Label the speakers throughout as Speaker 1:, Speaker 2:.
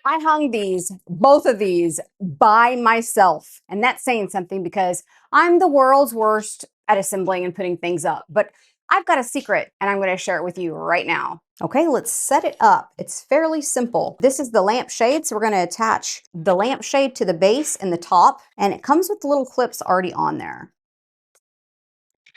Speaker 1: I hung these, both of these, by myself. And that's saying something because I'm the world's worst at assembling and putting things up. But I've got a secret and I'm going to share it with you right now. Okay, let's set it up. It's fairly simple. This is the lampshade, so we're going to attach the lampshade to the base and the top, and it comes with the little clips already on there.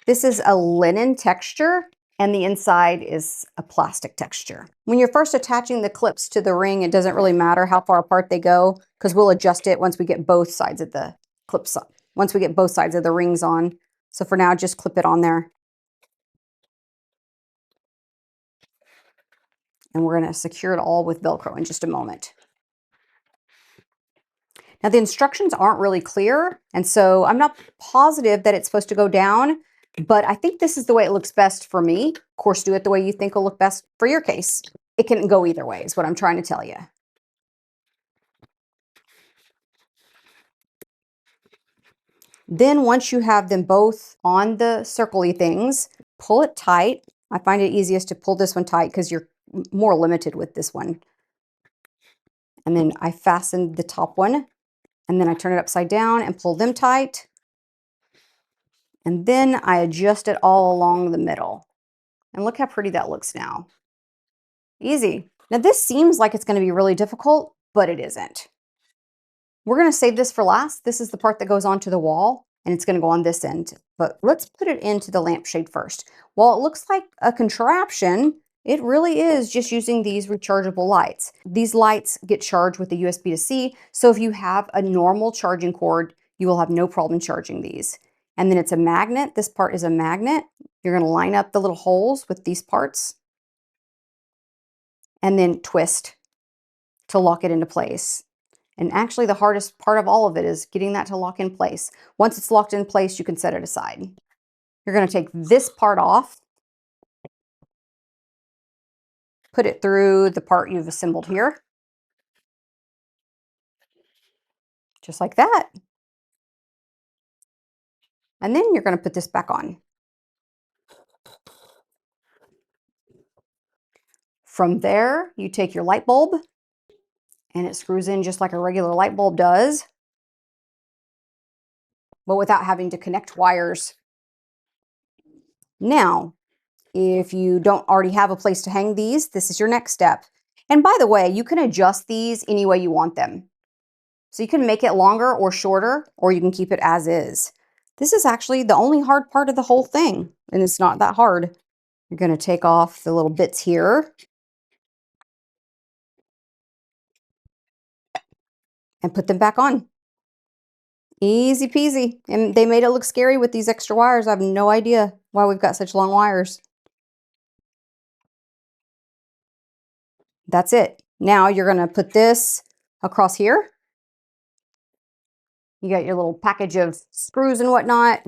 Speaker 1: This is a linen texture, and the inside is a plastic texture. When you're first attaching the clips to the ring, it doesn't really matter how far apart they go because we'll adjust it once we get both sides of the clips on, once we get both sides of the rings on. So for now, just clip it on there. And we're going to secure it all with Velcro in just a moment. Now the instructions aren't really clear, and so I'm not positive that it's supposed to go down, but I think this is the way it looks best for me. Of course, do it the way you think will look best for your case. It can go either way is what I'm trying to tell you. Then once you have them both on the circle-y things, pull it tight. I find it easiest to pull this one tight because you're more limited with this one. And then I fastened the top one, and then I turn it upside down and pull them tight. And then I adjust it all along the middle. And look how pretty that looks now. Easy. Now this seems like it's going to be really difficult, but it isn't. We're going to save this for last. This is the part that goes onto the wall, and it's going to go on this end. But let's put it into the lampshade first. While it looks like a contraption, it really is just using these rechargeable lights. These lights get charged with a USB to C, so if you have a normal charging cord, you will have no problem charging these. And then it's a magnet. This part is a magnet. You're going to line up the little holes with these parts and then twist to lock it into place. And actually the hardest part of all of it is getting that to lock in place. Once it's locked in place, you can set it aside. You're going to take this part off, put it through the part you've assembled here, just like that. And then you're going to put this back on. From there, you take your light bulb, and it screws in just like a regular light bulb does, but without having to connect wires. Now, if you don't already have a place to hang these, this is your next step. And by the way, you can adjust these any way you want them. So you can make it longer or shorter, or you can keep it as is. This is actually the only hard part of the whole thing, and it's not that hard. You're going to take off the little bits here and put them back on. Easy peasy. And they made it look scary with these extra wires. I have no idea why we've got such long wires. That's it. Now you're going to put this across here. You got your little package of screws and whatnot.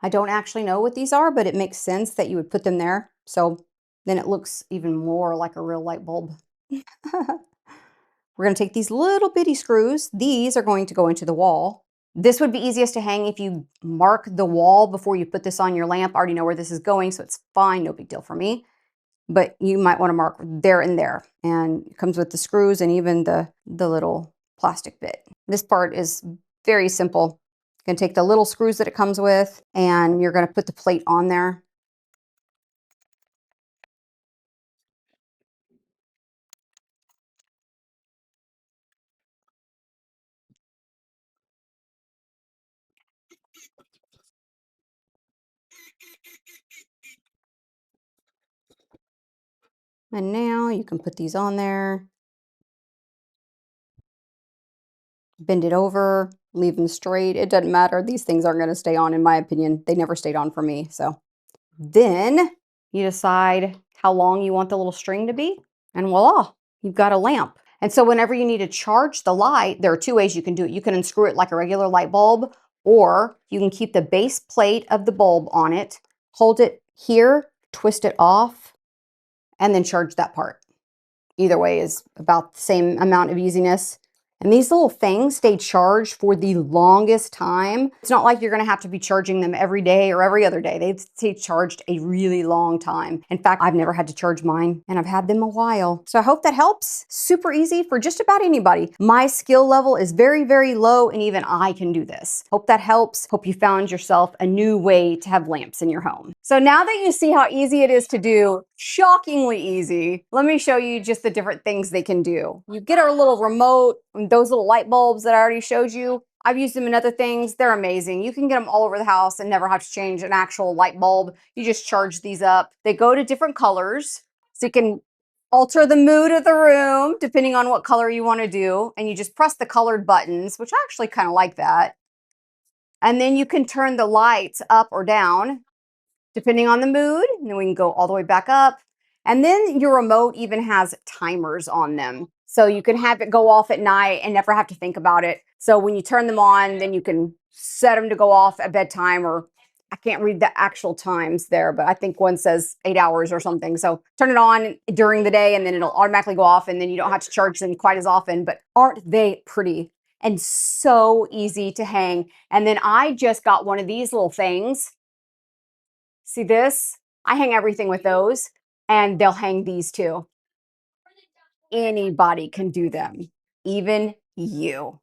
Speaker 1: I don't actually know what these are, but it makes sense that you would put them there. So then it looks even more like a real light bulb. We're going to take these little bitty screws. These are going to go into the wall. This would be easiest to hang if you mark the wall before you put this on your lamp. I already know where this is going, so it's fine. No big deal for me. But you might want to mark there and there. And it comes with the screws and even the little plastic bit. This part is very simple. You're going to take the little screws that it comes with, and you're going to put the plate on there. And now you can put these on there. Bend it over, leave them straight. It doesn't matter. These things aren't going to stay on, in my opinion. They never stayed on for me. So then you decide how long you want the little string to be, and voila, you've got a lamp. And so whenever you need to charge the light, there are two ways you can do it. You can unscrew it like a regular light bulb, or you can keep the base plate of the bulb on it, hold it here, twist it off, and then charge that part. Either way is about the same amount of easiness. And these little things stay charged for the longest time. It's not like you're gonna have to be charging them every day or every other day. They stay charged a really long time. In fact, I've never had to charge mine and I've had them a while. So I hope that helps. Super easy for just about anybody. My skill level is very, very low and even I can do this. Hope that helps. Hope you found yourself a new way to have lamps in your home. So now that you see how easy it is to do, shockingly easy, let me show you just the different things they can do. You get our little remote, those little light bulbs that I already showed you. I've used them in other things. They're amazing. You can get them all over the house and never have to change an actual light bulb. You just charge these up. They go to different colors, so you can alter the mood of the room depending on what color you want to do. And you just press the colored buttons, which I actually kind of like that. And then you can turn the lights up or down depending on the mood. And then we can go all the way back up. And then your remote even has timers on them. So you can have it go off at night and never have to think about it. So when you turn them on, then you can set them to go off at bedtime, or I can't read the actual times there, but I think one says 8 hours or something. So turn it on during the day and then it'll automatically go off and then you don't have to charge them quite as often. But aren't they pretty? And so easy to hang. And then I just got one of these little things. See this? I hang everything with those, and they'll hang these too. Anybody can do them, even you.